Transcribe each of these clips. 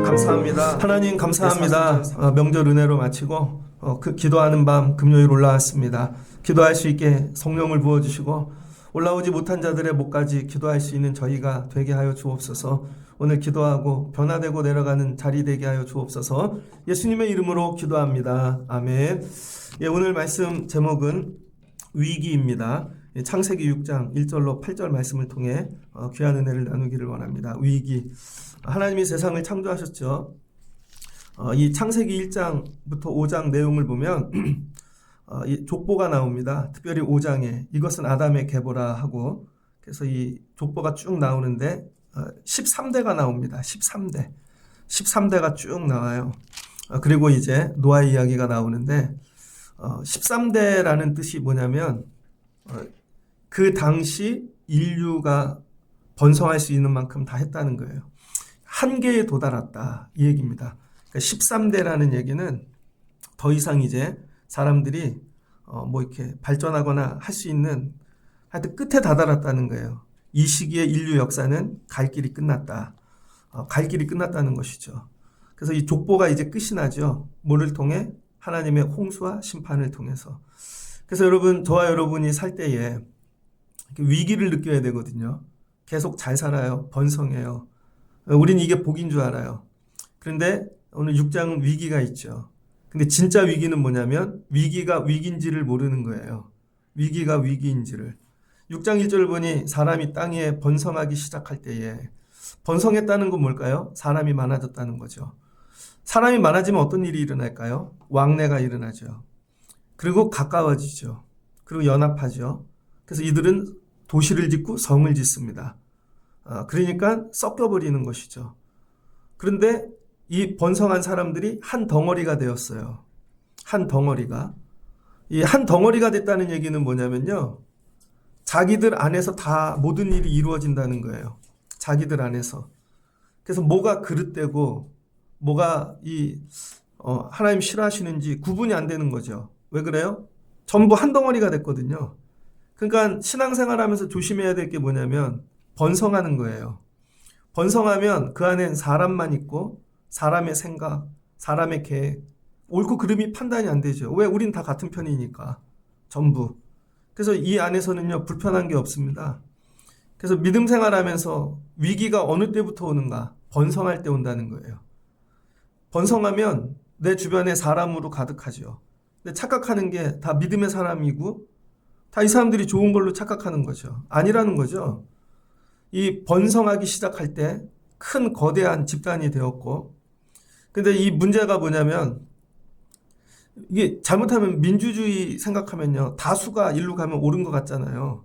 감사합니다. 하나님 감사합니다. 명절 은혜로 마치고 기도하는 밤 금요일 올라왔습니다. 기도할 수 있게 성령을 부어주시고 올라오지 못한 자들의 목까지 기도할 수 있는 저희가 되게 하여 주옵소서. 오늘 기도하고 변화되고 내려가는 자리 되게 하여 주옵소서. 예수님의 이름으로 기도합니다. 아멘. 오늘 말씀 제목은 위기입니다. 창세기 6장 1절로 8절 말씀을 통해 귀한 은혜를 나누기를 원합니다. 위기. 하나님이 세상을 창조하셨죠. 이 창세기 1장부터 5장 내용을 보면 이 족보가 나옵니다. 특별히 5장에 이것은 아담의 계보라 하고, 그래서 이 족보가 쭉 나오는데 13대가 나옵니다. 13대가 쭉 나와요. 그리고 이제 노아의 이야기가 나오는데 13대라는 뜻이 뭐냐면 그 당시 인류가 번성할 수 있는 만큼 다 했다는 거예요. 한계에 도달했다 이 얘기입니다. 그러니까 13대라는 얘기는 더 이상 이제 사람들이 이렇게 발전하거나 할 수 있는, 하여튼 끝에 다다랐다는 거예요. 이 시기에 인류 역사는 갈 길이 끝났다. 갈 길이 끝났다는 것이죠. 그래서 이 족보가 이제 끝이 나죠. 뭐를 통해? 하나님의 홍수와 심판을 통해서. 그래서 여러분, 저와 여러분이 살 때에 위기를 느껴야 되거든요. 계속 잘 살아요. 번성해요. 우린 이게 복인 줄 알아요. 그런데 오늘 6장은 위기가 있죠. 근데 진짜 위기는 뭐냐면 위기가 위기인지를 모르는 거예요. 위기가 위기인지를. 6장 1절 보니 사람이 땅 위에 번성하기 시작할 때에, 번성했다는 건 뭘까요? 사람이 많아졌다는 거죠. 사람이 많아지면 어떤 일이 일어날까요? 왕래가 일어나죠. 그리고 가까워지죠. 그리고 연합하죠. 그래서 이들은 도시를 짓고 성을 짓습니다. 그러니까 섞여버리는 것이죠. 그런데 이 번성한 사람들이 한 덩어리가 되었어요. 한 덩어리가. 이 한 덩어리가 됐다는 얘기는 뭐냐면요. 자기들 안에서 다 모든 일이 이루어진다는 거예요. 자기들 안에서. 그래서 뭐가 그릇되고 뭐가 하나님 싫어하시는지 구분이 안 되는 거죠. 왜 그래요? 전부 한 덩어리가 됐거든요. 그러니까 신앙생활하면서 조심해야 될 게 뭐냐면 번성하는 거예요. 번성하면 그 안엔 사람만 있고 사람의 생각, 사람의 계획, 옳고 그름이 판단이 안 되죠. 왜? 우린 다 같은 편이니까. 전부. 그래서 이 안에서는요, 불편한 게 없습니다. 그래서 믿음 생활하면서 위기가 어느 때부터 오는가? 번성할 때 온다는 거예요. 번성하면 내 주변에 사람으로 가득하죠. 근데 착각하는 게 다 믿음의 사람이고 다 이 사람들이 좋은 걸로 착각하는 거죠. 아니라는 거죠. 이 번성하기 시작할 때 큰 거대한 집단이 되었고, 근데 이 문제가 뭐냐면 이게 잘못하면 민주주의 생각하면요, 다수가 일로 가면 옳은 것 같잖아요.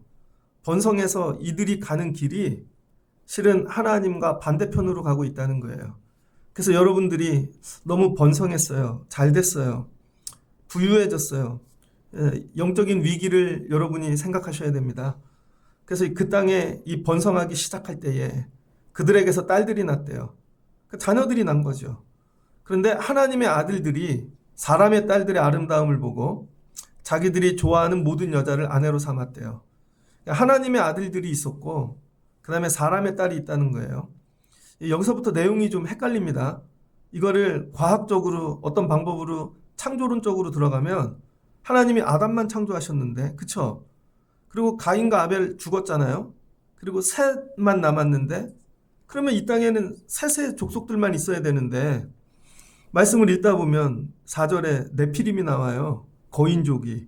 번성해서 이들이 가는 길이 실은 하나님과 반대편으로 가고 있다는 거예요. 그래서 여러분들이 너무 번성했어요. 잘 됐어요. 부유해졌어요. 영적인 위기를 여러분이 생각하셔야 됩니다. 그래서 그 땅에 이 번성하기 시작할 때에 그들에게서 딸들이 났대요. 그 자녀들이 난 거죠. 그런데 하나님의 아들들이 사람의 딸들의 아름다움을 보고 자기들이 좋아하는 모든 여자를 아내로 삼았대요. 하나님의 아들들이 있었고 그 다음에 사람의 딸이 있다는 거예요. 여기서부터 내용이 좀 헷갈립니다. 이거를 과학적으로 어떤 방법으로 창조론적으로 들어가면 하나님이 아담만 창조하셨는데, 그쵸? 그리고 가인과 아벨 죽었잖아요. 그리고 셋만 남았는데, 그러면 이 땅에는 셋의 족속들만 있어야 되는데, 말씀을 읽다 보면 4절에 네피림이 나와요. 거인족이.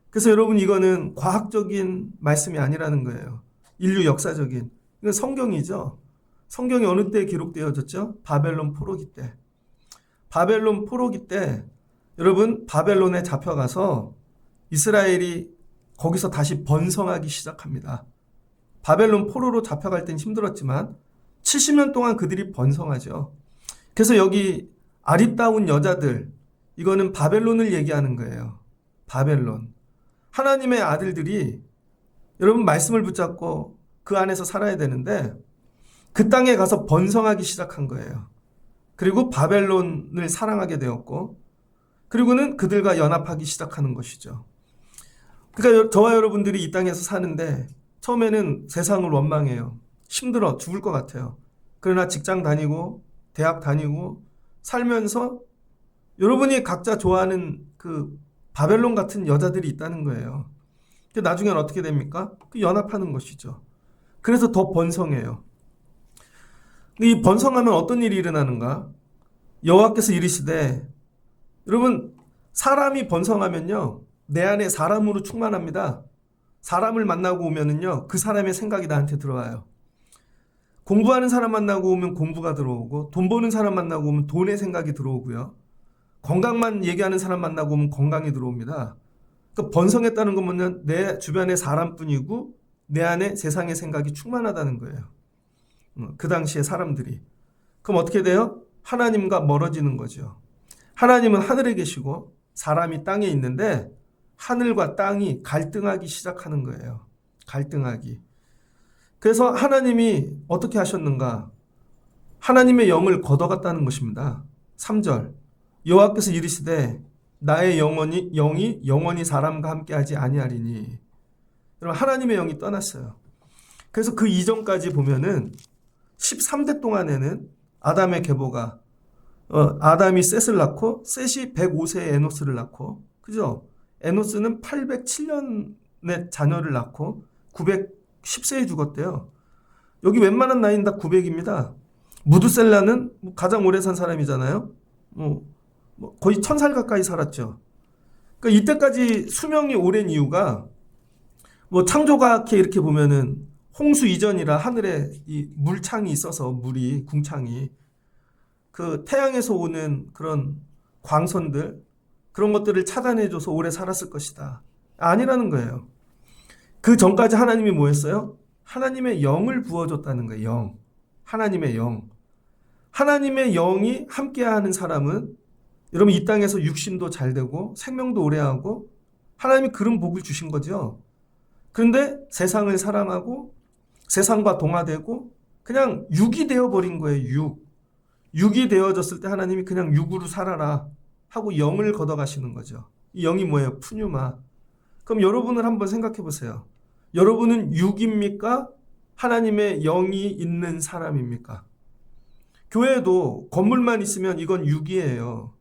그래서 여러분, 이거는 과학적인 말씀이 아니라는 거예요. 인류 역사적인. 이건 성경이죠. 성경이 어느 때 기록되어졌죠? 바벨론 포로기 때. 바벨론 포로기 때 여러분, 바벨론에 잡혀가서 이스라엘이 거기서 다시 번성하기 시작합니다. 바벨론 포로로 잡혀갈 땐 힘들었지만 70년 동안 그들이 번성하죠. 그래서 여기 아리따운 여자들, 이거는 바벨론을 얘기하는 거예요. 바벨론. 하나님의 아들들이 여러분 말씀을 붙잡고 그 안에서 살아야 되는데 그 땅에 가서 번성하기 시작한 거예요. 그리고 바벨론을 사랑하게 되었고, 그리고는 그들과 연합하기 시작하는 것이죠. 그러니까 저와 여러분들이 이 땅에서 사는데 처음에는 세상을 원망해요. 힘들어 죽을 것 같아요. 그러나 직장 다니고 대학 다니고 살면서 여러분이 각자 좋아하는 그 바벨론 같은 여자들이 있다는 거예요. 나중엔 어떻게 됩니까? 연합하는 것이죠. 그래서 더 번성해요. 이 번성하면 어떤 일이 일어나는가? 여호와께서 이르시되, 여러분 사람이 번성하면요 내 안에 사람으로 충만합니다. 사람을 만나고 오면은요 그 사람의 생각이 나한테 들어와요. 공부하는 사람 만나고 오면 공부가 들어오고, 돈 버는 사람 만나고 오면 돈의 생각이 들어오고요. 건강만 얘기하는 사람 만나고 오면 건강이 들어옵니다. 그러니까 번성했다는 건 뭐냐? 내 주변에 사람뿐이고 내 안에 세상의 생각이 충만하다는 거예요. 그 당시에 사람들이. 그럼 어떻게 돼요? 하나님과 멀어지는 거죠. 하나님은 하늘에 계시고 사람이 땅에 있는데 하늘과 땅이 갈등하기 시작하는 거예요. 갈등하기. 그래서 하나님이 어떻게 하셨는가? 하나님의 영을 걷어갔다는 것입니다. 3절. 여호와께서 이르시되 나의 영이 영원히 사람과 함께하지 아니하리니. 여러분 하나님의 영이 떠났어요. 그래서 그 이전까지 보면은 13대 동안에는 아담의 계보가 아담이 셋을 낳고 셋이 105세에 에노스를 낳고, 그죠? 에노스는 807년에 자녀를 낳고 910세에 죽었대요. 여기 웬만한 나이는 다 900입니다. 무두셀라는 가장 오래 산 사람이잖아요. 거의 1000살 가까이 살았죠. 그러니까 이때까지 수명이 오랜 이유가 창조과학회 이렇게 보면은 홍수 이전이라 하늘에 이 물창이 있어서, 물이 궁창이 그 태양에서 오는 그런 광선들, 그런 것들을 차단해줘서 오래 살았을 것이다. 아니라는 거예요. 그 전까지 하나님이 뭐 했어요? 하나님의 영을 부어줬다는 거예요. 영. 하나님의 영. 하나님의 영이 함께하는 사람은 여러분 이 땅에서 육신도 잘 되고 생명도 오래하고 하나님이 그런 복을 주신 거죠. 그런데 세상을 사랑하고 세상과 동화되고 그냥 육이 되어버린 거예요. 육이 되어졌을 때 하나님이 그냥 육으로 살아라 하고 영을 걷어가시는 거죠. 이 영이 뭐예요? 푸뉴마. 그럼 여러분을 한번 생각해 보세요. 여러분은 육입니까? 하나님의 영이 있는 사람입니까? 교회도 건물만 있으면 이건 육이에요.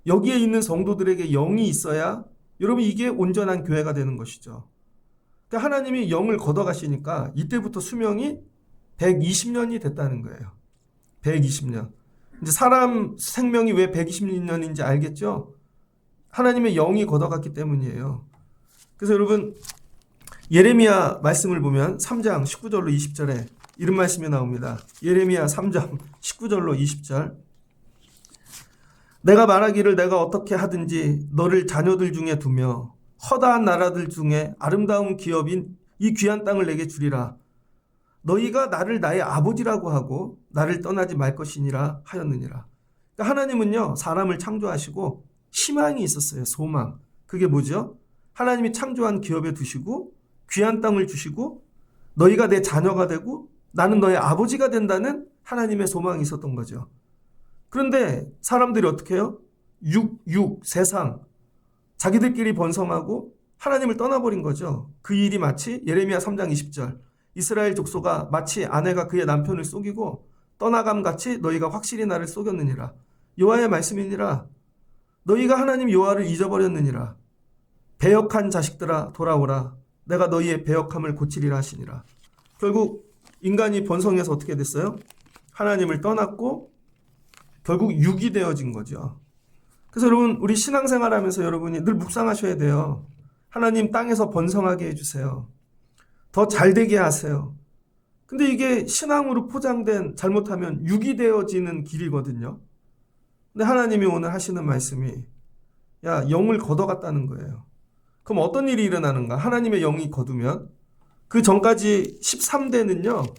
여기에 있는 성도들에게 영이 있어야 여러분 이게 온전한 교회가 되는 것이죠. 그러니까 하나님이 영을 걷어가시니까 이때부터 수명이 120년이 됐다는 거예요. 120년. 이제 사람 생명이 왜 120년인지 알겠죠? 하나님의 영이 걷어갔기 때문이에요. 그래서 여러분 예레미야 말씀을 보면 3장 19절로 20절에 이런 말씀이 나옵니다. 예레미야 3장 19절로 20절. 내가 말하기를 내가 어떻게 하든지 너를 자녀들 중에 두며 허다한 나라들 중에 아름다운 기업인 이 귀한 땅을 내게 주리라. 너희가 나를 나의 아버지라고 하고 나를 떠나지 말 것이니라 하였느니라. 그러니까 하나님은요 사람을 창조하시고 희망이 있었어요. 소망. 그게 뭐죠? 하나님이 창조한 기업에 두시고 귀한 땅을 주시고 너희가 내 자녀가 되고 나는 너의 아버지가 된다는 하나님의 소망이 있었던 거죠. 그런데 사람들이 어떻게 해요? 세상 자기들끼리 번성하고 하나님을 떠나버린 거죠. 그 일이 마치 예레미야 3장 20절 이스라엘 족속아 마치 아내가 그의 남편을 속이고 떠나감같이 너희가 확실히 나를 속였느니라. 여호와의 말씀이니라. 너희가 하나님 여호와를 잊어버렸느니라. 배역한 자식들아 돌아오라. 내가 너희의 배역함을 고치리라 하시니라. 결국 인간이 번성해서 어떻게 됐어요? 하나님을 떠났고 결국 육이 되어진 거죠. 그래서 여러분 우리 신앙생활하면서 여러분이 늘 묵상하셔야 돼요. 하나님 땅에서 번성하게 해주세요. 더 잘되게 하세요. 근데 이게 신앙으로 포장된 잘못하면 육이 되어지는 길이거든요. 근데 하나님이 오늘 하시는 말씀이 야 영을 걷어갔다는 거예요. 그럼 어떤 일이 일어나는가? 하나님의 영이 거두면 그 전까지 13대는요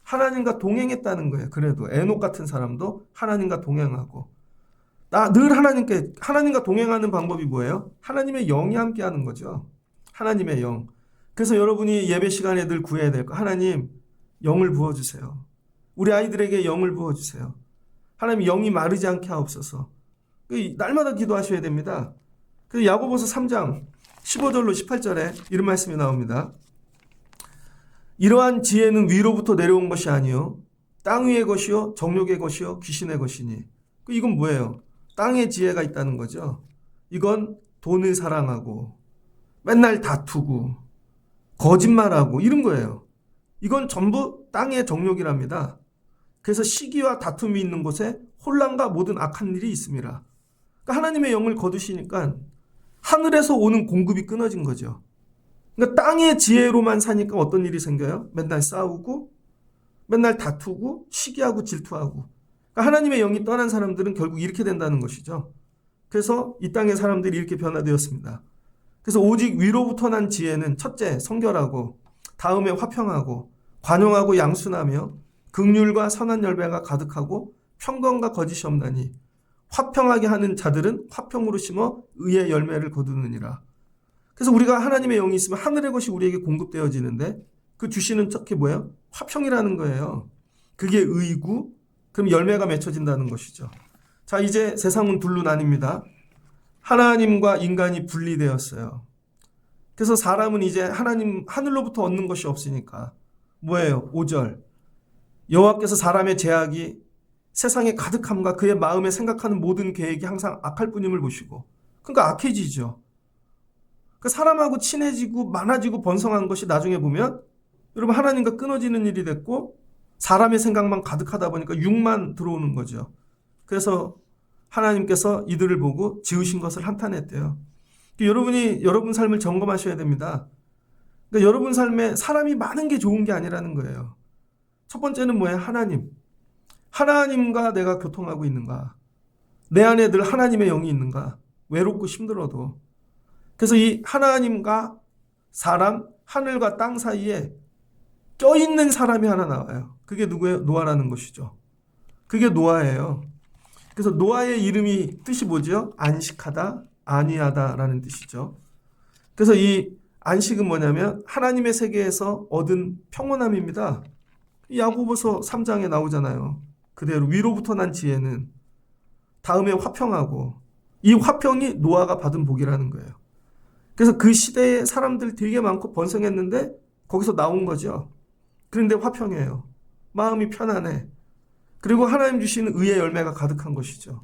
하나님과 동행했다는 거예요. 그래도 에녹 같은 사람도 하나님과 동행하고 늘 하나님과 동행하는 방법이 뭐예요? 하나님의 영이 함께하는 거죠. 하나님의 영. 그래서 여러분이 예배 시간에 늘 구해야 될 거 하나님 영을 부어주세요. 우리 아이들에게 영을 부어주세요. 하나님 영이 마르지 않게 하옵소서. 날마다 기도하셔야 됩니다. 그래서 야고보서 3장 15절로 18절에 이런 말씀이 나옵니다. 이러한 지혜는 위로부터 내려온 것이 아니요 땅 위의 것이요 정욕의 것이요 귀신의 것이니. 이건 뭐예요? 땅의 지혜가 있다는 거죠. 이건 돈을 사랑하고 맨날 다투고 거짓말하고 이런 거예요. 이건 전부 땅의 정욕이랍니다. 그래서 시기와 다툼이 있는 곳에 혼란과 모든 악한 일이 있습니다. 그러니까 하나님의 영을 거두시니까 하늘에서 오는 공급이 끊어진 거죠. 그러니까 땅의 지혜로만 사니까 어떤 일이 생겨요? 맨날 싸우고 맨날 다투고 시기하고 질투하고. 그러니까 하나님의 영이 떠난 사람들은 결국 이렇게 된다는 것이죠. 그래서 이 땅의 사람들이 이렇게 변화되었습니다. 그래서 오직 위로부터 난 지혜는 첫째 성결하고 다음에 화평하고 관용하고 양순하며 긍휼과 선한 열매가 가득하고 평강과 거짓이 없나니 화평하게 하는 자들은 화평으로 심어 의의 열매를 거두느니라. 그래서 우리가 하나님의 영이 있으면 하늘의 것이 우리에게 공급되어지는데 그 주시는 게 뭐예요? 화평이라는 거예요. 그게 의고 그럼 열매가 맺혀진다는 것이죠. 자, 이제 세상은 둘로 나뉩니다. 하나님과 인간이 분리되었어요. 그래서 사람은 이제 하늘로부터 얻는 것이 없으니까 뭐예요? 5절. 여호와께서 사람의 죄악이 세상의 가득함과 그의 마음에 생각하는 모든 계획이 항상 악할 뿐임을 보시고, 그러니까 악해지죠. 그러니까 사람하고 친해지고 많아지고 번성한 것이 나중에 보면 여러분 하나님과 끊어지는 일이 됐고 사람의 생각만 가득하다 보니까 육만 들어오는 거죠. 그래서 하나님께서 이들을 보고 지으신 것을 한탄했대요. 여러분이 여러분 삶을 점검하셔야 됩니다. 그러니까 여러분 삶에 사람이 많은 게 좋은 게 아니라는 거예요. 첫 번째는 뭐예요? 하나님과 내가 교통하고 있는가? 내 안에 늘 하나님의 영이 있는가? 외롭고 힘들어도. 그래서 이 하나님과 사람, 하늘과 땅 사이에 껴있는 사람이 하나 나와요. 그게 누구예요? 노아라는 것이죠. 그게 노아예요. 그래서 노아의 이름이 뜻이 뭐죠? 안식하다, 안위하다라는 뜻이죠. 그래서 이 안식은 뭐냐면 하나님의 세계에서 얻은 평온함입니다. 야고보서 3장에 나오잖아요. 그대로 위로부터 난 지혜는 다음에 화평하고 이 화평이 노아가 받은 복이라는 거예요. 그래서 그 시대에 사람들 되게 많고 번성했는데 거기서 나온 거죠. 그런데 화평해요. 마음이 편안해. 그리고 하나님 주시는 의의 열매가 가득한 것이죠.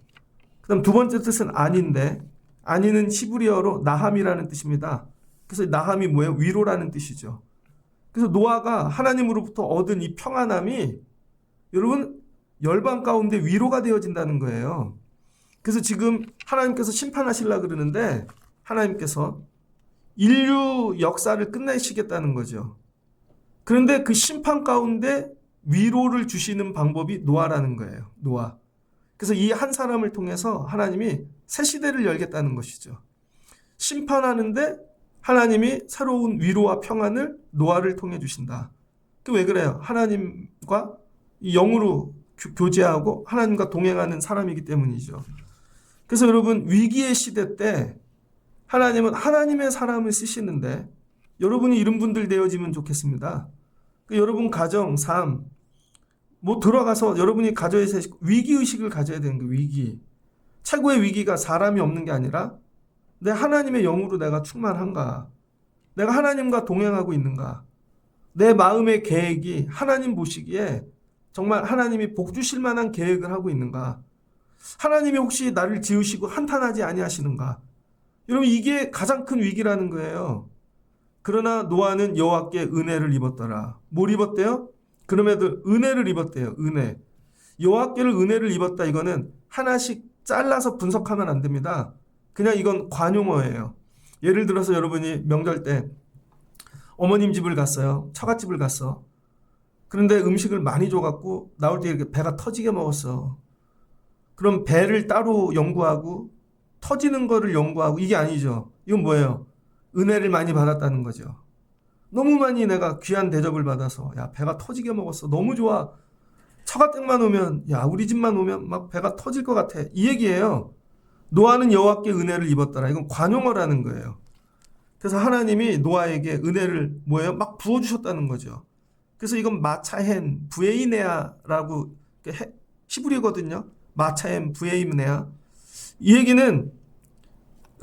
그 다음 두 번째 뜻은 안인데 안이는 히브리어로 나함이라는 뜻입니다. 그래서 나함이 뭐예요? 위로라는 뜻이죠. 그래서 노아가 하나님으로부터 얻은 이 평안함이 여러분 열방 가운데 위로가 되어진다는 거예요. 그래서 지금 하나님께서 심판하시려고 그러는데 하나님께서 인류 역사를 끝내시겠다는 거죠. 그런데 그 심판 가운데 위로를 주시는 방법이 노아라는 거예요. 노아. 그래서 이 한 사람을 통해서 하나님이 새 시대를 열겠다는 것이죠. 심판하는데 하나님이 새로운 위로와 평안을 노아를 통해 주신다. 왜 그래요? 하나님과 영으로 교제하고 하나님과 동행하는 사람이기 때문이죠. 그래서 여러분 위기의 시대 때 하나님은 하나님의 사람을 쓰시는데 여러분이 이런 분들 되어지면 좋겠습니다. 여러분 가정, 삶 들어가서 여러분이 가져야 될 위기의식을 가져야 되는 거예요. 위기. 최고의 위기가 사람이 없는 게 아니라 내 하나님의 영으로 내가 충만한가? 내가 하나님과 동행하고 있는가? 내 마음의 계획이 하나님 보시기에 정말 하나님이 복 주실 만한 계획을 하고 있는가? 하나님이 혹시 나를 지으시고 한탄하지 아니하시는가? 여러분 이게 가장 큰 위기라는 거예요. 그러나 노아는 여호와께 은혜를 입었더라. 뭘 입었대요? 그럼에도 은혜를 입었대요. 은혜. 여호와께를 은혜를 입었다. 이거는 하나씩 잘라서 분석하면 안 됩니다. 그냥 이건 관용어예요. 예를 들어서 여러분이 명절 때 어머님 집을 갔어요. 처갓집을 갔어. 그런데 음식을 많이 줘갖고 나올 때 이렇게 배가 터지게 먹었어. 그럼 배를 따로 연구하고 터지는 거를 연구하고 이게 아니죠. 이건 뭐예요? 은혜를 많이 받았다는 거죠. 너무 많이 내가 귀한 대접을 받아서 야 배가 터지게 먹었어. 너무 좋아. 처갓댁만 오면 야 우리 집만 오면 막 배가 터질 것 같아. 이 얘기예요. 노아는 여호와께 은혜를 입었더라. 이건 관용어라는 거예요. 그래서 하나님이 노아에게 은혜를 뭐예요? 막 부어주셨다는 거죠. 그래서 이건 마차헨 부에이네아라고 히브리거든요. 마차헨 부에이네아. 이 얘기는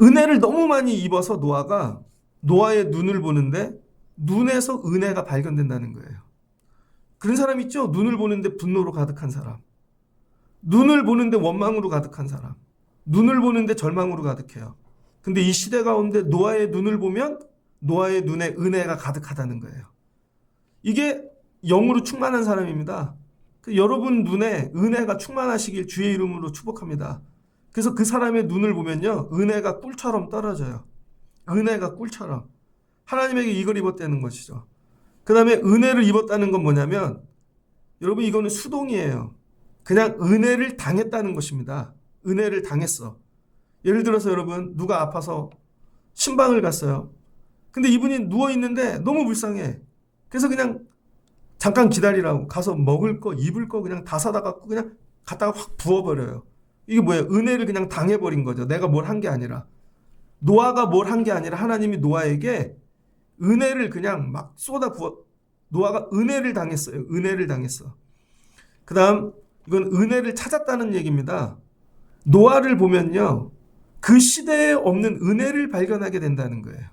은혜를 너무 많이 입어서 노아가 노아의 눈을 보는데 눈에서 은혜가 발견된다는 거예요. 그런 사람 있죠? 눈을 보는데 분노로 가득한 사람. 눈을 보는데 원망으로 가득한 사람. 눈을 보는데 절망으로 가득해요. 근데 이 시대 가운데 노아의 눈을 보면 노아의 눈에 은혜가 가득하다는 거예요. 이게 영으로 충만한 사람입니다. 여러분 눈에 은혜가 충만하시길 주의 이름으로 축복합니다. 그래서 그 사람의 눈을 보면요, 은혜가 꿀처럼 떨어져요. 은혜가 꿀처럼. 하나님에게 이걸 입었다는 것이죠. 그 다음에 은혜를 입었다는 건 뭐냐면, 여러분 이거는 수동이에요. 그냥 은혜를 당했다는 것입니다. 은혜를 당했어. 예를 들어서 여러분, 누가 아파서 신방을 갔어요. 근데 이분이 누워있는데 너무 불쌍해. 그래서 그냥 잠깐 기다리라고 가서 먹을 거, 입을 거 그냥 다 사다 갖고 그냥 갖다가 확 부어버려요. 이게 뭐예요? 은혜를 그냥 당해버린 거죠. 내가 뭘 한 게 아니라. 노아가 뭘 한 게 아니라 하나님이 노아에게 은혜를 그냥 막 쏟아 부어. 노아가 은혜를 당했어요. 은혜를 당했어. 그 다음, 이건 은혜를 찾았다는 얘기입니다. 노아를 보면요, 그 시대에 없는 은혜를 발견하게 된다는 거예요.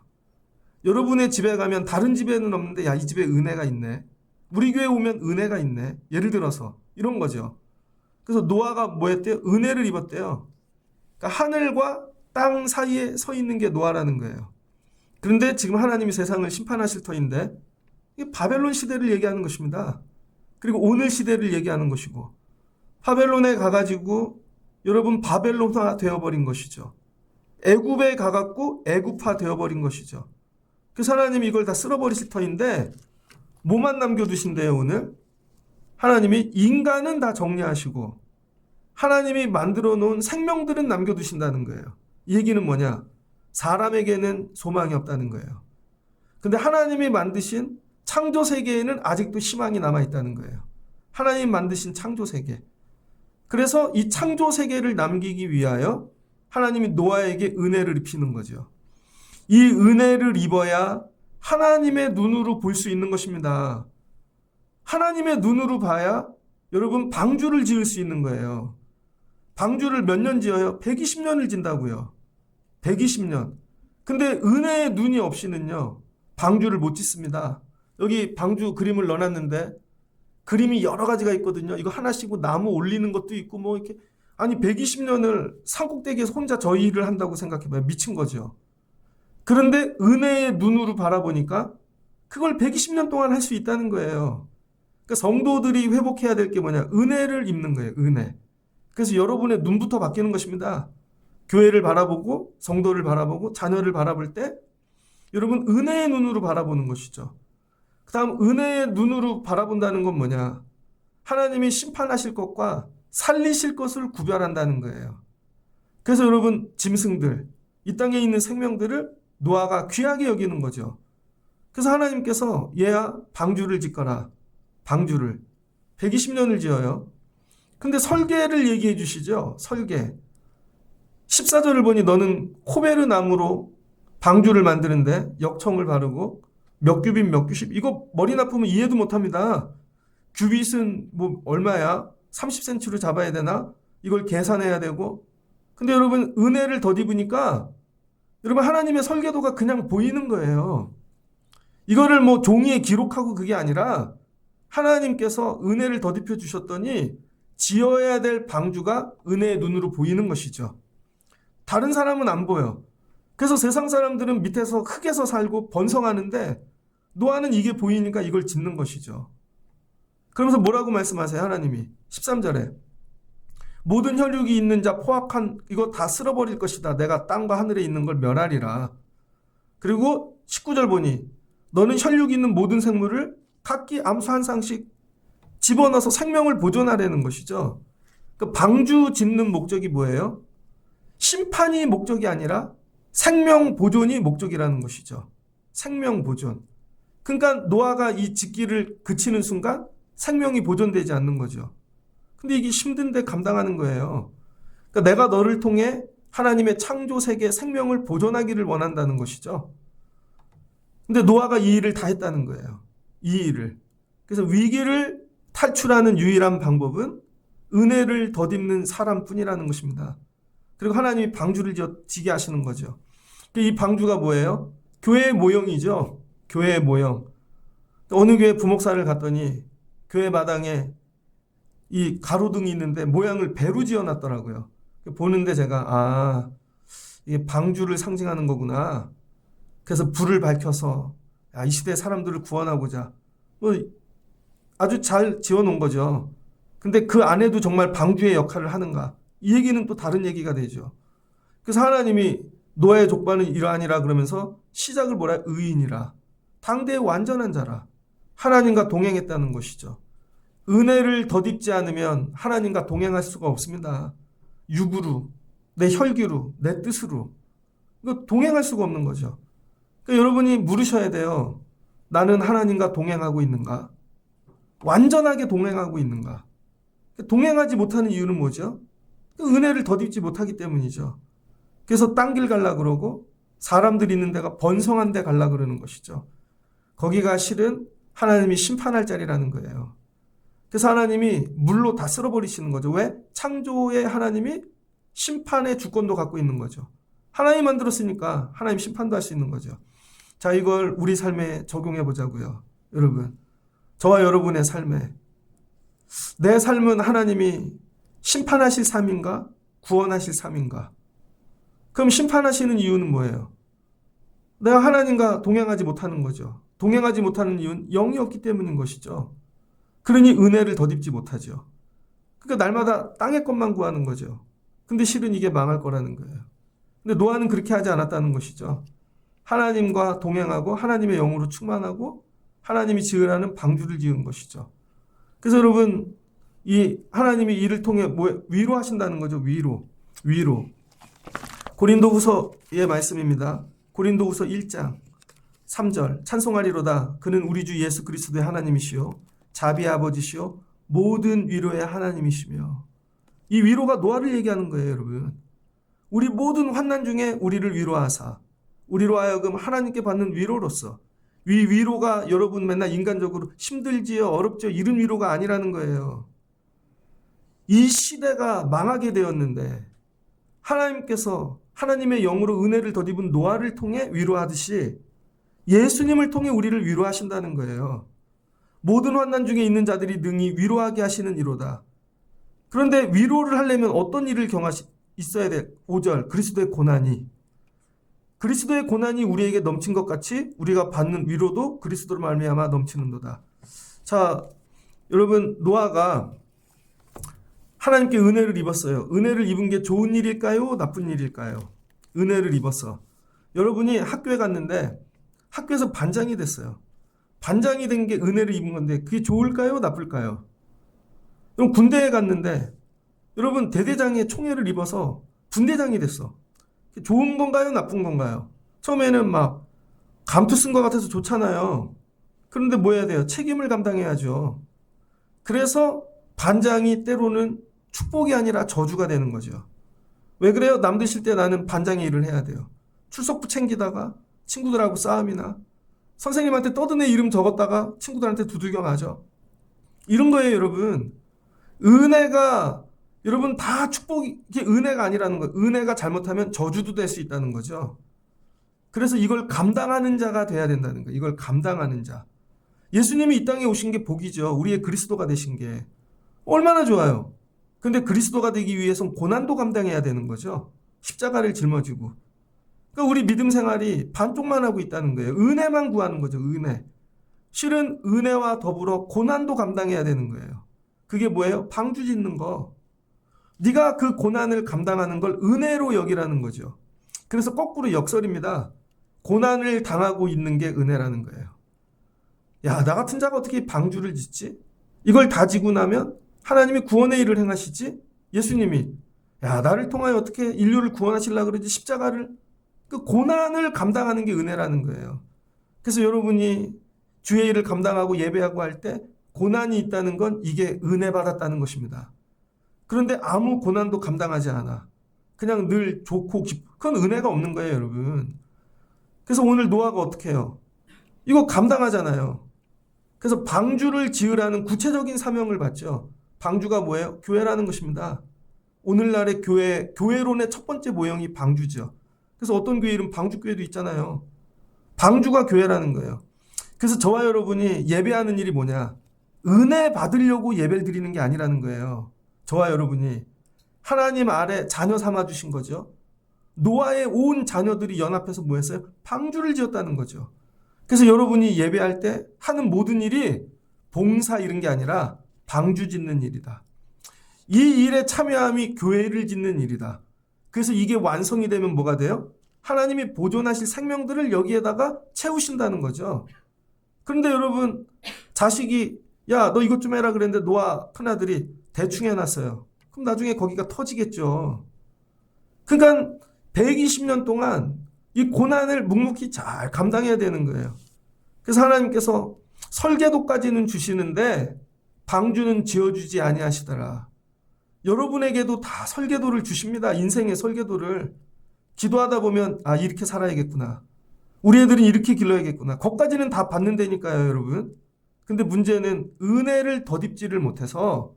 여러분의 집에 가면 다른 집에는 없는데, 야, 이 집에 은혜가 있네. 우리 교회 오면 은혜가 있네. 예를 들어서 이런 거죠. 그래서 노아가 뭐 했대요? 은혜를 입었대요. 그러니까 하늘과 땅 사이에 서 있는 게 노아라는 거예요. 그런데 지금 하나님이 세상을 심판하실 터인데, 이게 바벨론 시대를 얘기하는 것입니다. 그리고 오늘 시대를 얘기하는 것이고, 바벨론에 가가지고 여러분 바벨론화 되어버린 것이죠. 애굽에 가갖고 애굽화 되어버린 것이죠. 그래서 하나님이 이걸 다 쓸어버리실 터인데, 뭐만 남겨두신대요, 오늘? 하나님이 인간은 다 정리하시고 하나님이 만들어 놓은 생명들은 남겨두신다는 거예요. 이 얘기는 뭐냐? 사람에게는 소망이 없다는 거예요. 근데 하나님이 만드신 창조 세계에는 아직도 희망이 남아있다는 거예요. 하나님 만드신 창조 세계. 그래서 이 창조 세계를 남기기 위하여 하나님이 노아에게 은혜를 입히는 거죠. 이 은혜를 입어야 하나님의 눈으로 볼 수 있는 것입니다. 하나님의 눈으로 봐야 여러분 방주를 지을 수 있는 거예요. 방주를 몇 년 지어요? 120년을 진다고요. 120년. 근데 은혜의 눈이 없이는요, 방주를 못 짓습니다. 여기 방주 그림을 넣어놨는데 그림이 여러 가지가 있거든요. 이거 하나씩 뭐 나무 올리는 것도 있고 뭐 이렇게. 아니 120년을 산꼭대기에서 혼자 저 일을 한다고 생각해봐요. 미친 거죠. 그런데 은혜의 눈으로 바라보니까 그걸 120년 동안 할 수 있다는 거예요. 그러니까 성도들이 회복해야 될 게 뭐냐? 은혜를 입는 거예요. 은혜. 그래서 여러분의 눈부터 바뀌는 것입니다. 교회를 바라보고 성도를 바라보고 자녀를 바라볼 때 여러분 은혜의 눈으로 바라보는 것이죠. 그 다음 은혜의 눈으로 바라본다는 건 뭐냐? 하나님이 심판하실 것과 살리실 것을 구별한다는 거예요. 그래서 여러분 짐승들, 이 땅에 있는 생명들을 노아가 귀하게 여기는 거죠. 그래서 하나님께서 얘야 방주를 짓거라. 방주를 120년을 지어요. 근데 설계를 얘기해 주시죠. 설계. 14절을 보니 너는 코베르 나무로 방주를 만드는데 역청을 바르고 몇 규빗 몇 규십, 이거 머리 나쁘면 이해도 못합니다. 규빗은 뭐 얼마야? 30cm로 잡아야 되나? 이걸 계산해야 되고. 근데 여러분 은혜를 덧입으니까 여러분 하나님의 설계도가 그냥 보이는 거예요. 이거를 뭐 종이에 기록하고 그게 아니라 하나님께서 은혜를 덧입혀 주셨더니 지어야 될 방주가 은혜의 눈으로 보이는 것이죠. 다른 사람은 안 보여. 그래서 세상 사람들은 밑에서 흙에서 살고 번성하는데 노아는 이게 보이니까 이걸 짓는 것이죠. 그러면서 뭐라고 말씀하세요? 하나님이 13절에 모든 혈육이 있는 자 포악한 이거 다 쓸어버릴 것이다. 내가 땅과 하늘에 있는 걸 멸하리라. 그리고 19절 보니 너는 혈육이 있는 모든 생물을 각기 암수 한 쌍씩 집어넣어서 생명을 보존하려는 것이죠. 그 방주 짓는 목적이 뭐예요? 심판이 목적이 아니라 생명 보존이 목적이라는 것이죠. 생명 보존. 그러니까 노아가 이 짓기를 그치는 순간 생명이 보존되지 않는 거죠. 근데 이게 힘든데 감당하는 거예요. 그러니까 내가 너를 통해 하나님의 창조 세계 생명을 보존하기를 원한다는 것이죠. 근데 노아가 이 일을 다 했다는 거예요. 이 일을. 그래서 위기를 탈출하는 유일한 방법은 은혜를 덧입는 사람뿐이라는 것입니다. 그리고 하나님이 방주를 지게 하시는 거죠. 이 방주가 뭐예요? 교회의 모형이죠. 교회의 모형. 어느 교회 부목사를 갔더니 교회 마당에 이 가로등이 있는데 모양을 배로 지어놨더라고요. 보는데 제가 이게 방주를 상징하는 거구나. 그래서 불을 밝혀서 이 시대 사람들을 구원하고자 아주 잘 지어놓은 거죠. 근데 그 안에도 정말 방주의 역할을 하는가? 이 얘기는 또 다른 얘기가 되죠. 그래서 하나님이 노아의 족반은 이러하니라 그러면서 시작을 뭐라? 의인이라. 당대의 완전한 자라. 하나님과 동행했다는 것이죠. 은혜를 덧입지 않으면 하나님과 동행할 수가 없습니다. 육으로, 내 혈기로, 내 뜻으로. 이거 동행할 수가 없는 거죠. 그러니까 여러분이 물으셔야 돼요. 나는 하나님과 동행하고 있는가? 완전하게 동행하고 있는가? 동행하지 못하는 이유는 뭐죠? 은혜를 덧입지 못하기 때문이죠. 그래서 딴 길 갈라 그러고 사람들 있는 데가 번성한 데 갈라 그러는 것이죠. 거기가 실은 하나님이 심판할 자리라는 거예요. 그래서 하나님이 물로 다 쓸어버리시는 거죠. 왜? 창조의 하나님이 심판의 주권도 갖고 있는 거죠. 하나님 만들었으니까 하나님 심판도 할 수 있는 거죠. 자, 이걸 우리 삶에 적용해 보자고요. 여러분, 저와 여러분의 삶에 내 삶은 하나님이 심판하실 삶인가? 구원하실 삶인가? 그럼 심판하시는 이유는 뭐예요? 내가 하나님과 동행하지 못하는 거죠. 동행하지 못하는 이유는 영이 없기 때문인 것이죠. 그러니 은혜를 덧입지 못하죠. 그러니까 날마다 땅의 것만 구하는 거죠. 근데 실은 이게 망할 거라는 거예요. 근데 노아는 그렇게 하지 않았다는 것이죠. 하나님과 동행하고 하나님의 영으로 충만하고 하나님이 지으라는 방주를 지은 것이죠. 그래서 여러분, 이 하나님이 이를 통해 위로하신다는 거죠. 위로. 고린도후서의 말씀입니다. 고린도후서 1장 3절 찬송하리로다. 그는 우리 주 예수 그리스도의 하나님이시요 자비의 아버지시요 모든 위로의 하나님이시며. 이 위로가 노아를 얘기하는 거예요, 여러분. 우리 모든 환난 중에 우리를 위로하사 우리로 하여금 하나님께 받는 위로로서 이 위로가 여러분 맨날 인간적으로 힘들지요, 어렵죠, 이런 위로가 아니라는 거예요. 이 시대가 망하게 되었는데 하나님께서 하나님의 영으로 은혜를 덧입은 노아를 통해 위로하듯이 예수님을 통해 우리를 위로하신다는 거예요. 모든 환난 중에 있는 자들이 능히 위로하게 하시는 이로다. 그런데 위로를 하려면 어떤 일을 있어야 돼? 5절 그리스도의 고난이. 그리스도의 고난이 우리에게 넘친 것 같이 우리가 받는 위로도 그리스도로 말미암아 넘치는도다. 자, 여러분, 노아가 하나님께 은혜를 입었어요. 은혜를 입은 게 좋은 일일까요? 나쁜 일일까요? 은혜를 입었어. 여러분이 학교에 갔는데 학교에서 반장이 됐어요. 반장이 된 게 은혜를 입은 건데 그게 좋을까요? 나쁠까요? 그럼 군대에 갔는데 여러분 대대장의 총애를 입어서 분대장이 됐어. 좋은 건가요? 나쁜 건가요? 처음에는 막 감투 쓴 것 같아서 좋잖아요. 그런데 뭐 해야 돼요? 책임을 감당해야죠. 그래서 반장이 때로는 축복이 아니라 저주가 되는 거죠. 왜 그래요? 남들 쉴 때 나는 반장의 일을 해야 돼요. 출석부 챙기다가 친구들하고 싸움이나 선생님한테 떠드네 이름 적었다가 친구들한테 두들겨 맞아. 이런 거예요, 여러분. 은혜가 여러분 다 축복이 은혜가 아니라는 거예요. 은혜가 잘못하면 저주도 될 수 있다는 거죠. 그래서 이걸 감당하는 자가 돼야 된다는 거예요. 이걸 감당하는 자. 예수님이 이 땅에 오신 게 복이죠. 우리의 그리스도가 되신 게 얼마나 좋아요. 근데 그리스도가 되기 위해서는 고난도 감당해야 되는 거죠. 십자가를 짊어지고. 그러니까 우리 믿음 생활이 반쪽만 하고 있다는 거예요. 은혜만 구하는 거죠. 은혜. 실은 은혜와 더불어 고난도 감당해야 되는 거예요. 그게 뭐예요? 방주 짓는 거. 네가 그 고난을 감당하는 걸 은혜로 여기라는 거죠. 그래서 거꾸로 역설입니다. 고난을 당하고 있는 게 은혜라는 거예요. 야, 나 같은 자가 어떻게 방주를 짓지? 이걸 다 지고 나면 하나님이 구원의 일을 행하시지? 예수님이 야, 나를 통하여 어떻게 인류를 구원하시려고 그러지? 십자가를. 그 고난을 감당하는 게 은혜라는 거예요. 그래서 여러분이 주의 일을 감당하고 예배하고 할 때 고난이 있다는 건 이게 은혜 받았다는 것입니다. 그런데 아무 고난도 감당하지 않아. 그냥 늘 좋고 그건 은혜가 없는 거예요, 여러분. 그래서 오늘 노아가 어떻게 해요? 이거 감당하잖아요. 그래서 방주를 지으라는 구체적인 사명을 받죠. 방주가 뭐예요? 교회라는 것입니다. 오늘날의 교회론의 첫 번째 모형이 방주죠. 그래서 어떤 교회 이름 방주교회도 있잖아요. 방주가 교회라는 거예요. 그래서 저와 여러분이 예배하는 일이 뭐냐? 은혜 받으려고 예배를 드리는 게 아니라는 거예요. 저와 여러분이 하나님 아래 자녀 삼아 주신 거죠. 노아의 온 자녀들이 연합해서 뭐 했어요? 방주를 지었다는 거죠. 그래서 여러분이 예배할 때 하는 모든 일이 봉사 이런 게 아니라 방주 짓는 일이다. 이 일에 참여함이 교회를 짓는 일이다. 그래서 이게 완성이 되면 뭐가 돼요? 하나님이 보존하실 생명들을 여기에다가 채우신다는 거죠. 그런데 여러분, 자식이 야, 너 이것 좀 해라 그랬는데 노아 큰아들이 대충 해놨어요. 그럼 나중에 거기가 터지겠죠. 그러니까 120년 동안 이 고난을 묵묵히 잘 감당해야 되는 거예요. 그래서 하나님께서 설계도까지는 주시는데 방주는 지어주지 아니하시더라. 여러분에게도 다 설계도를 주십니다. 인생의 설계도를. 기도하다 보면 아, 이렇게 살아야겠구나. 우리 애들은 이렇게 길러야겠구나. 거기까지는 다 받는다니까요, 여러분. 근데 문제는 은혜를 덧입지를 못해서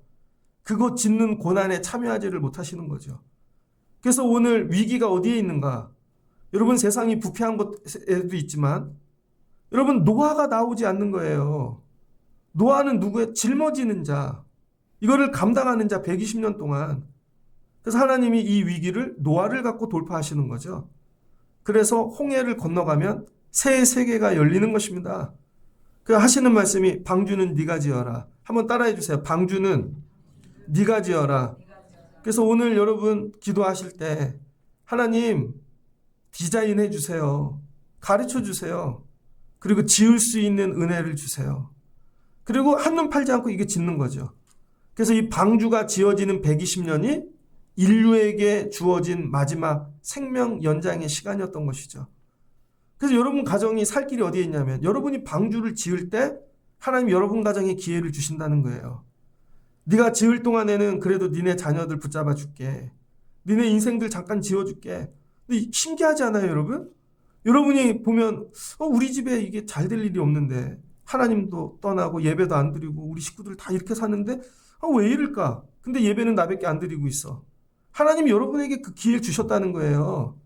그거 짓는 고난에 참여하지를 못하시는 거죠. 그래서 오늘 위기가 어디에 있는가? 여러분, 세상이 부패한 것에도 있지만 여러분, 노아가 나오지 않는 거예요. 노아는 누구의? 짊어지는 자. 이거를 감당하는 자 120년 동안. 그래서 하나님이 이 위기를 노아를 갖고 돌파하시는 거죠. 그래서 홍해를 건너가면 새 세계가 열리는 것입니다. 그 하시는 말씀이 방주는 네가 지어라. 한번 따라해 주세요. 방주는 네가 지어라. 그래서 오늘 여러분 기도하실 때 하나님 디자인해 주세요. 가르쳐 주세요. 그리고 지을 수 있는 은혜를 주세요. 그리고 한눈 팔지 않고 이게 짓는 거죠. 그래서 이 방주가 지어지는 120년이 인류에게 주어진 마지막 생명 연장의 시간이었던 것이죠. 그래서 여러분 가정이 살 길이 어디에 있냐면 여러분이 방주를 지을 때 하나님 여러분 가정에 기회를 주신다는 거예요. 네가 지을 동안에는 그래도 니네 자녀들 붙잡아 줄게. 니네 인생들 잠깐 지어줄게. 근데 신기하지 않아요, 여러분? 여러분이 보면 우리 집에 이게 잘 될 일이 없는데 하나님도 떠나고 예배도 안 드리고 우리 식구들 다 이렇게 사는데 왜 이럴까? 근데 예배는 나밖에 안 드리고 있어. 하나님이 여러분에게 그 기회를 주셨다는 거예요.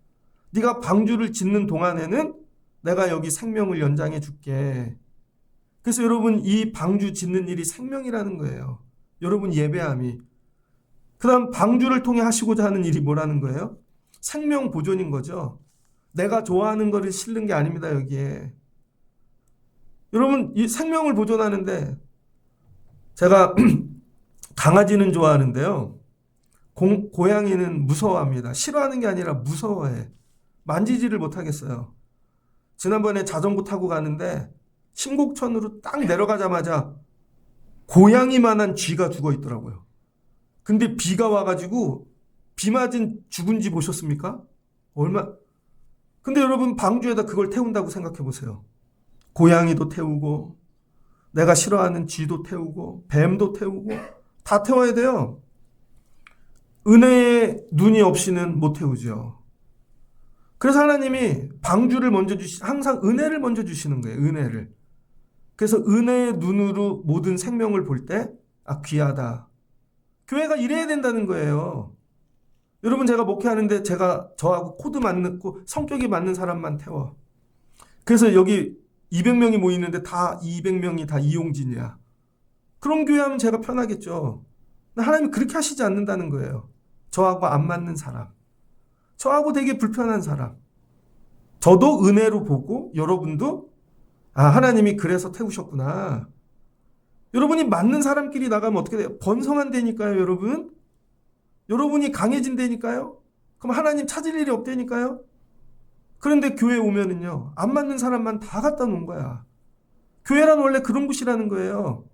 네가 방주를 짓는 동안에는 내가 여기 생명을 연장해 줄게. 그래서 여러분 이 방주 짓는 일이 생명이라는 거예요. 여러분 예배함이. 그 다음 방주를 통해 하시고자 하는 일이 뭐라는 거예요? 생명 보존인 거죠. 내가 좋아하는 거를 실는 게 아닙니다, 여기에. 여러분 이 생명을 보존하는데 제가 강아지는 좋아하는데요. 고양이는 무서워합니다. 싫어하는 게 아니라 무서워해. 만지지를 못하겠어요. 지난번에 자전거 타고 가는데 신곡천으로 딱 내려가자마자 고양이만한 쥐가 죽어 있더라고요. 근데 비가 와가지고 비 맞은 죽은 쥐 보셨습니까? 근데 여러분 방주에다 그걸 태운다고 생각해 보세요. 고양이도 태우고 내가 싫어하는 쥐도 태우고 뱀도 태우고 다 태워야 돼요. 은혜의 눈이 없이는 못 태우죠. 그래서 하나님이 방주를 먼저 항상 은혜를 먼저 주시는 거예요. 은혜를. 그래서 은혜의 눈으로 모든 생명을 볼 때 귀하다. 교회가 이래야 된다는 거예요. 여러분 제가 목회하는데 저하고 코드 맞고 성격이 맞는 사람만 태워. 그래서 여기 200명이 모이는데 다 200명이 다 이용진이야. 그런 교회 하면 제가 편하겠죠. 하나님이 그렇게 하시지 않는다는 거예요. 저하고 안 맞는 사람. 저하고 되게 불편한 사람. 저도 은혜로 보고 여러분도 하나님이 그래서 태우셨구나. 여러분이 맞는 사람끼리 나가면 어떻게 돼요? 번성한다니까요, 여러분. 여러분이 강해진다니까요. 그럼 하나님 찾을 일이 없다니까요. 그런데 교회 오면은요, 안 맞는 사람만 다 갖다 놓은 거야. 교회란 원래 그런 곳이라는 거예요.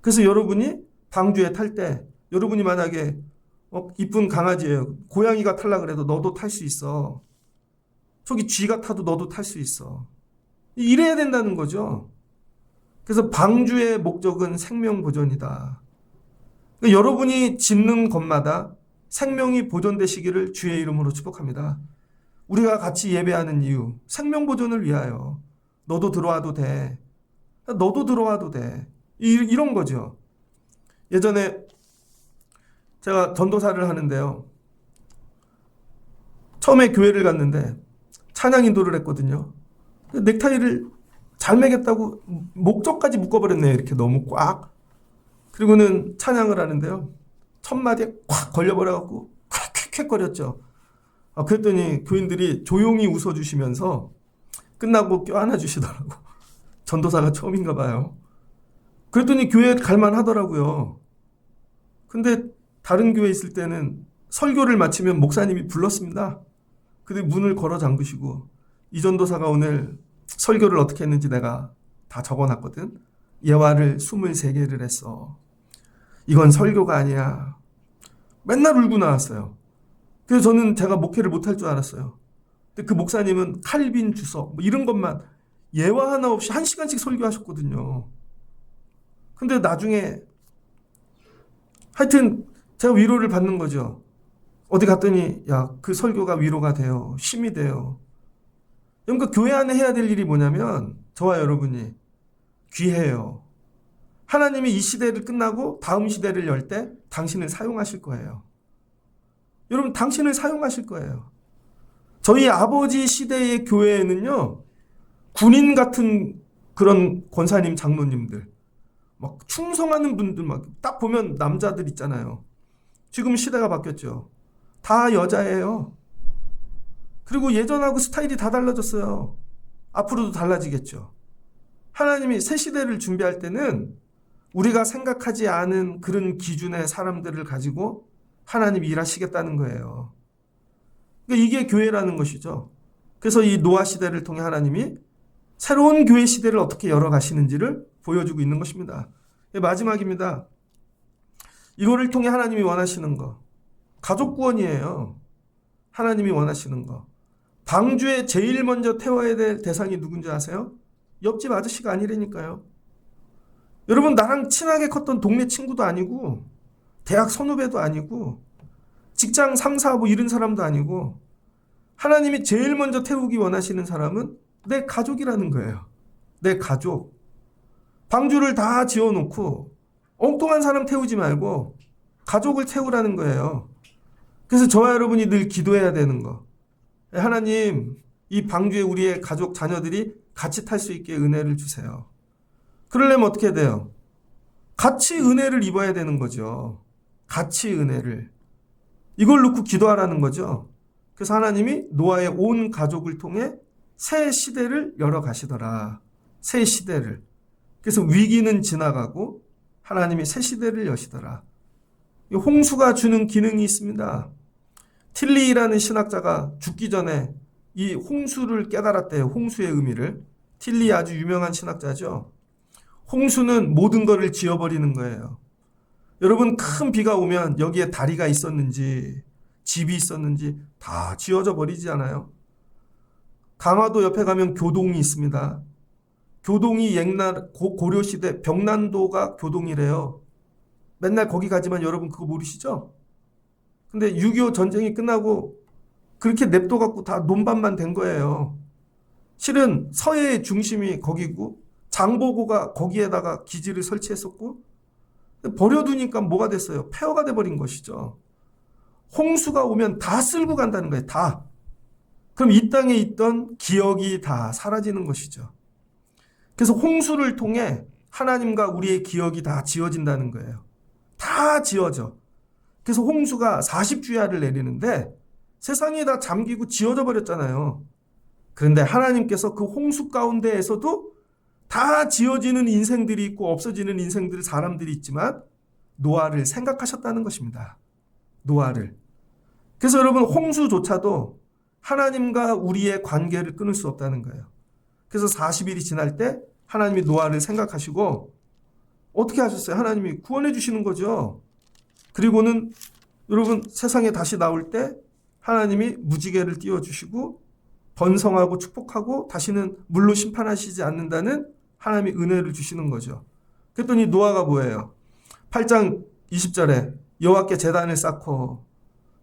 그래서 여러분이 방주에 탈 때 여러분이 만약에 이쁜 강아지예요. 고양이가 탈라 그래도 너도 탈 수 있어. 저기 쥐가 타도 너도 탈 수 있어. 이래야 된다는 거죠. 그래서 방주의 목적은 생명 보존이다. 그러니까 여러분이 짓는 것마다 생명이 보존되시기를 주의 이름으로 축복합니다. 우리가 같이 예배하는 이유, 생명 보존을 위하여. 너도 들어와도 돼. 너도 들어와도 돼. 이런 거죠. 예전에 제가 전도사를 하는데요. 처음에 교회를 갔는데 찬양 인도를 했거든요. 넥타이를 잘 매겠다고 목젖까지 묶어버렸네요. 이렇게 너무 꽉. 그리고는 찬양을 하는데요. 첫 마디에 콱 걸려버려갖고 콱콱콱거렸죠. 그랬더니 교인들이 조용히 웃어주시면서 끝나고 껴안아 주시더라고. 전도사가 처음인가 봐요. 그랬더니 교회 갈만 하더라고요. 근데 다른 교회 있을 때는 설교를 마치면 목사님이 불렀습니다. 근데 문을 걸어 잠그시고, 이 전도사가 오늘 설교를 어떻게 했는지 내가 다 적어놨거든. 예화를 23개를 했어. 이건 설교가 아니야. 맨날 울고 나왔어요. 그래서 저는 제가 목회를 못할 줄 알았어요. 근데 그 목사님은 칼빈 주석 뭐 이런 것만 예화 하나 없이 1시간씩 설교하셨거든요. 근데 나중에 하여튼 제가 위로를 받는 거죠. 어디 갔더니 야, 그 설교가 위로가 돼요. 힘이 돼요. 그러니까 교회 안에 해야 될 일이 뭐냐면 저와 여러분이 귀해요. 하나님이 이 시대를 끝나고 다음 시대를 열 때 당신을 사용하실 거예요. 여러분, 당신을 사용하실 거예요. 저희 아버지 시대의 교회에는요, 군인 같은 그런 권사님, 장로님들, 막 충성하는 분들 막 딱 보면 남자들 있잖아요. 지금 시대가 바뀌었죠. 다 여자예요. 그리고 예전하고 스타일이 다 달라졌어요. 앞으로도 달라지겠죠. 하나님이 새 시대를 준비할 때는 우리가 생각하지 않은 그런 기준의 사람들을 가지고 하나님이 일하시겠다는 거예요. 그러니까 이게 교회라는 것이죠. 그래서 이 노아 시대를 통해 하나님이 새로운 교회 시대를 어떻게 열어가시는지를 보여주고 있는 것입니다. 마지막입니다. 이거를 통해 하나님이 원하시는 거, 가족 구원이에요. 하나님이 원하시는 거. 방주에 제일 먼저 태워야 될 대상이 누군지 아세요? 옆집 아저씨가 아니라니까요. 여러분, 나랑 친하게 컸던 동네 친구도 아니고 대학 선후배도 아니고 직장 상사 뭐 이런 사람도 아니고, 하나님이 제일 먼저 태우기 원하시는 사람은 내 가족이라는 거예요. 내 가족. 방주를 다 지어놓고 엉뚱한 사람 태우지 말고 가족을 태우라는 거예요. 그래서 저와 여러분이 늘 기도해야 되는 거. 하나님, 이 방주에 우리의 가족, 자녀들이 같이 탈 수 있게 은혜를 주세요. 그러려면 어떻게 돼요? 같이 은혜를 입어야 되는 거죠. 같이 은혜를. 이걸 놓고 기도하라는 거죠. 그래서 하나님이 노아의 온 가족을 통해 새 시대를 열어가시더라. 새 시대를. 그래서 위기는 지나가고 하나님이 새 시대를 여시더라. 홍수가 주는 기능이 있습니다. 틸리라는 신학자가 죽기 전에 이 홍수를 깨달았대요. 홍수의 의미를. 틸리 아주 유명한 신학자죠. 홍수는 모든 것을 지워버리는 거예요. 여러분, 큰 비가 오면 여기에 다리가 있었는지 집이 있었는지 다 지워져 버리지 않아요? 강화도 옆에 가면 교동이 있습니다. 교동이 옛날 고려시대 병난도가 교동이래요. 맨날 거기 가지만 여러분 그거 모르시죠? 근데 6.25 전쟁이 끝나고 그렇게 냅둬갖고 다 논밭만 된 거예요. 실은 서해의 중심이 거기고 장보고가 거기에다가 기지를 설치했었고, 버려두니까 뭐가 됐어요? 폐허가 돼버린 것이죠. 홍수가 오면 다 쓸고 간다는 거예요. 다. 그럼 이 땅에 있던 기억이 다 사라지는 것이죠. 그래서 홍수를 통해 하나님과 우리의 기억이 다 지워진다는 거예요. 다 지워져. 그래서 홍수가 40주야를 내리는데 세상이 다 잠기고 지워져 버렸잖아요. 그런데 하나님께서 그 홍수 가운데에서도 다 지워지는 인생들이 있고 없어지는 인생들, 사람들이 있지만 노아를 생각하셨다는 것입니다. 노아를. 그래서 여러분, 홍수조차도 하나님과 우리의 관계를 끊을 수 없다는 거예요. 그래서 40일이 지날 때 하나님이 노아를 생각하시고 어떻게 하셨어요? 하나님이 구원해 주시는 거죠. 그리고는 여러분, 세상에 다시 나올 때 하나님이 무지개를 띄워주시고 번성하고 축복하고 다시는 물로 심판하시지 않는다는 하나님이 은혜를 주시는 거죠. 그랬더니 노아가 뭐예요? 8장 20절에 여호와께 제단을 쌓고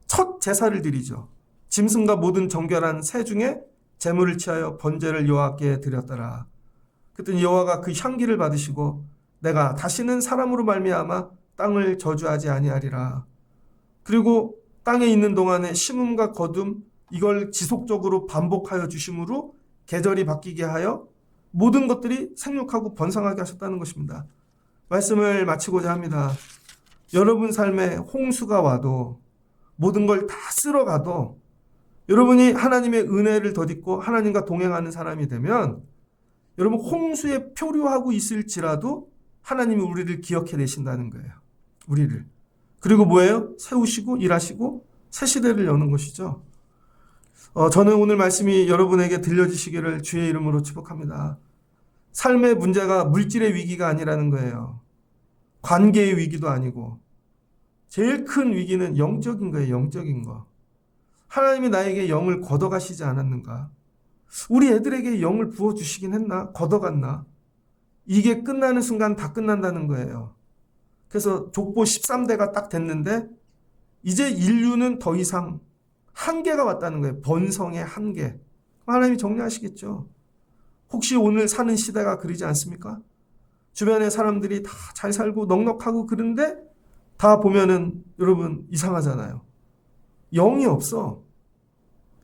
첫 제사를 드리죠. 짐승과 모든 정결한 새 중에 제물을 취하여 번제를 여호와께 드렸더라. 그랬더니 여호와가 그 향기를 받으시고 내가 다시는 사람으로 말미암아 땅을 저주하지 아니하리라. 그리고 땅에 있는 동안에 심음과 거둠, 이걸 지속적으로 반복하여 주심으로 계절이 바뀌게 하여 모든 것들이 생육하고 번성하게 하셨다는 것입니다. 말씀을 마치고자 합니다. 여러분 삶에 홍수가 와도 모든 걸 다 쓸어가도 여러분이 하나님의 은혜를 덧입고 하나님과 동행하는 사람이 되면 여러분 홍수에 표류하고 있을지라도 하나님이 우리를 기억해 내신다는 거예요. 우리를. 그리고 뭐예요? 세우시고 일하시고 새 시대를 여는 것이죠. 저는 오늘 말씀이 여러분에게 들려지시기를 주의 이름으로 축복합니다. 삶의 문제가 물질의 위기가 아니라는 거예요. 관계의 위기도 아니고 제일 큰 위기는 영적인 거예요. 영적인 거. 하나님이 나에게 영을 걷어가시지 않았는가? 우리 애들에게 영을 부어주시긴 했나? 걷어갔나? 이게 끝나는 순간 다 끝난다는 거예요. 그래서 족보 13대가 딱 됐는데 이제 인류는 더 이상 한계가 왔다는 거예요. 번성의 한계. 하나님이 정리하시겠죠. 혹시 오늘 사는 시대가 그러지 않습니까? 주변의 사람들이 다 잘 살고 넉넉하고 그런데 다 보면은 여러분 이상하잖아요. 영이 없어.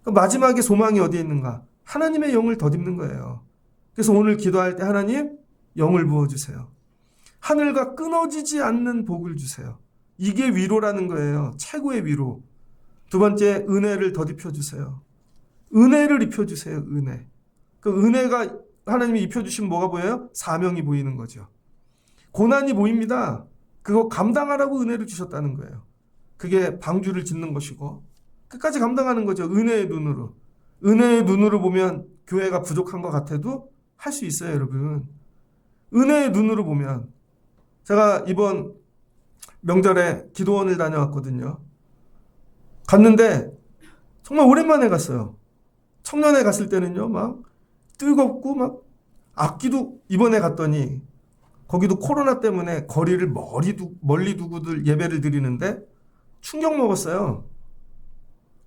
마지막에 소망이 어디에 있는가? 하나님의 영을 덧입는 거예요. 그래서 오늘 기도할 때 하나님 영을 부어주세요. 하늘과 끊어지지 않는 복을 주세요. 이게 위로라는 거예요. 최고의 위로. 두 번째, 은혜를 덧입혀 주세요. 은혜를 입혀주세요. 은혜. 그 은혜가 하나님이 입혀주시면 뭐가 보여요? 사명이 보이는 거죠. 고난이 보입니다. 그거 감당하라고 은혜를 주셨다는 거예요. 그게 방주를 짓는 것이고 끝까지 감당하는 거죠. 은혜의 눈으로. 은혜의 눈으로 보면 교회가 부족한 것 같아도 할 수 있어요, 여러분. 은혜의 눈으로 보면 제가 이번 명절에 기도원을 다녀왔거든요. 갔는데 정말 오랜만에 갔어요. 청년회 갔을 때는요, 막 뜨겁고 막 악기도 이번에 갔더니 거기도 코로나 때문에 거리를 멀리 두고들 예배를 드리는데 충격 먹었어요.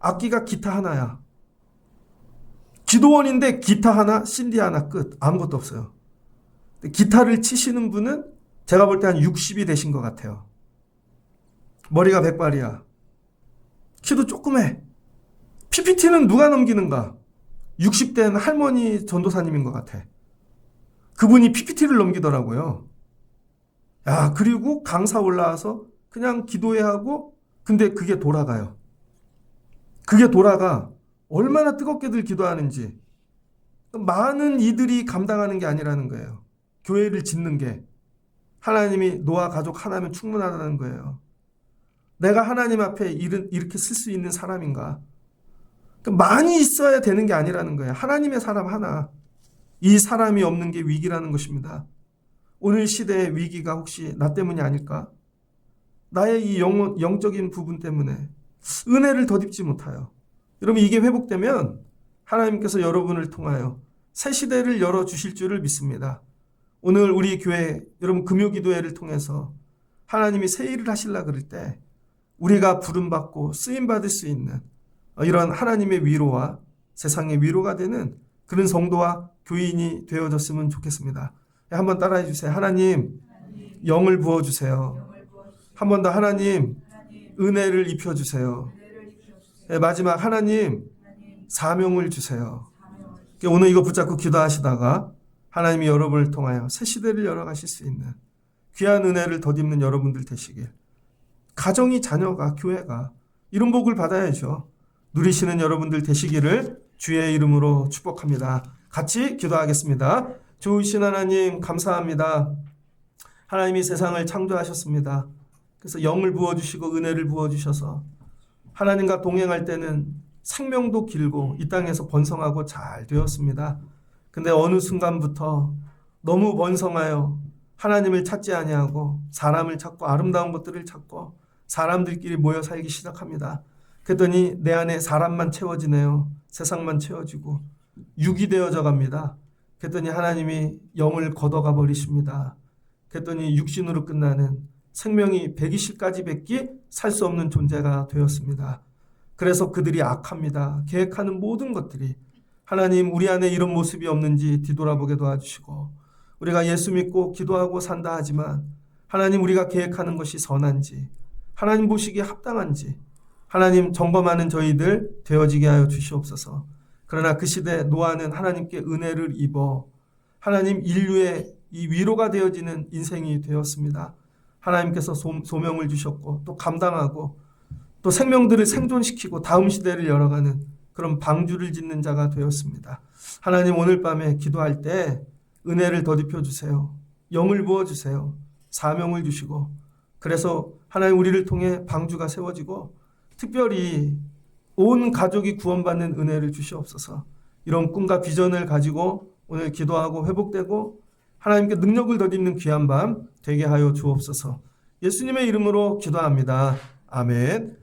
악기가 기타 하나야. 기도원인데 기타 하나, 신디 하나 끝. 아무것도 없어요. 기타를 치시는 분은 제가 볼 때 한 60이 되신 것 같아요. 머리가 백발이야. 키도 조그매. PPT는 누가 넘기는가? 60된 할머니 전도사님인 것 같아. 그분이 PPT를 넘기더라고요. 야, 그리고 강사 올라와서 그냥 기도해 하고 근데 그게 돌아가요. 그게 돌아가. 얼마나 뜨겁게들 기도하는지. 많은 이들이 감당하는 게 아니라는 거예요. 교회를 짓는 게. 하나님이 노아 가족 하나면 충분하다는 거예요. 내가 하나님 앞에 이렇게 쓸 수 있는 사람인가? 많이 있어야 되는 게 아니라는 거예요. 하나님의 사람 하나. 이 사람이 없는 게 위기라는 것입니다. 오늘 시대의 위기가 혹시 나 때문이 아닐까? 나의 이 영적인 부분 때문에 은혜를 덧입지 못하여. 여러분 이게 회복되면 하나님께서 여러분을 통하여 새 시대를 열어주실 줄을 믿습니다. 오늘 우리 교회 여러분 금요기도회를 통해서 하나님이 새 일을 하시려고 그럴 때 우리가 부름받고 쓰임받을 수 있는 이런 하나님의 위로와 세상의 위로가 되는 그런 성도와 교인이 되어졌으면 좋겠습니다. 한번 따라해 주세요. 하나님, 영을 부어주세요. 한 번 더 하나님, 은혜를 입혀주세요. 마지막 하나님, 사명을 주세요. 오늘 이거 붙잡고 기도하시다가 하나님이 여러분을 통하여 새 시대를 열어가실 수 있는 귀한 은혜를 덧입는 여러분들 되시길. 가정이, 자녀가, 교회가 이런 복을 받아야죠. 누리시는 여러분들 되시기를 주의 이름으로 축복합니다. 같이 기도하겠습니다. 좋으신 하나님 감사합니다. 하나님이 세상을 창조하셨습니다. 그래서 영을 부어주시고 은혜를 부어주셔서 하나님과 동행할 때는 생명도 길고 이 땅에서 번성하고 잘 되었습니다. 근데 어느 순간부터 너무 번성하여 하나님을 찾지 아니하고 사람을 찾고 아름다운 것들을 찾고 사람들끼리 모여 살기 시작합니다. 그랬더니 내 안에 사람만 채워지네요. 세상만 채워지고 육이 되어져 갑니다. 그랬더니 하나님이 영을 걷어가 버리십니다. 그랬더니 육신으로 끝나는 생명이 120까지 뱉기 살 수 없는 존재가 되었습니다. 그래서 그들이 악합니다. 계획하는 모든 것들이 하나님 우리 안에 이런 모습이 없는지 뒤돌아보게 도와주시고 우리가 예수 믿고 기도하고 산다 하지만 하나님 우리가 계획하는 것이 선한지 하나님 보시기에 합당한지 하나님 점검하는 저희들 되어지게 하여 주시옵소서. 그러나 그 시대 노아는 하나님께 은혜를 입어 하나님 인류의 이 위로가 되어지는 인생이 되었습니다. 하나님께서 소명을 주셨고 또 감당하고 또 생명들을 생존시키고 다음 시대를 열어가는 그런 방주를 짓는 자가 되었습니다. 하나님 오늘 밤에 기도할 때 은혜를 더딥혀 주세요. 영을 부어 주세요. 사명을 주시고 그래서 하나님 우리를 통해 방주가 세워지고 특별히 온 가족이 구원받는 은혜를 주시옵소서. 이런 꿈과 비전을 가지고 오늘 기도하고 회복되고 하나님께 능력을 덧입는 귀한 밤 되게 하여 주옵소서. 예수님의 이름으로 기도합니다. 아멘.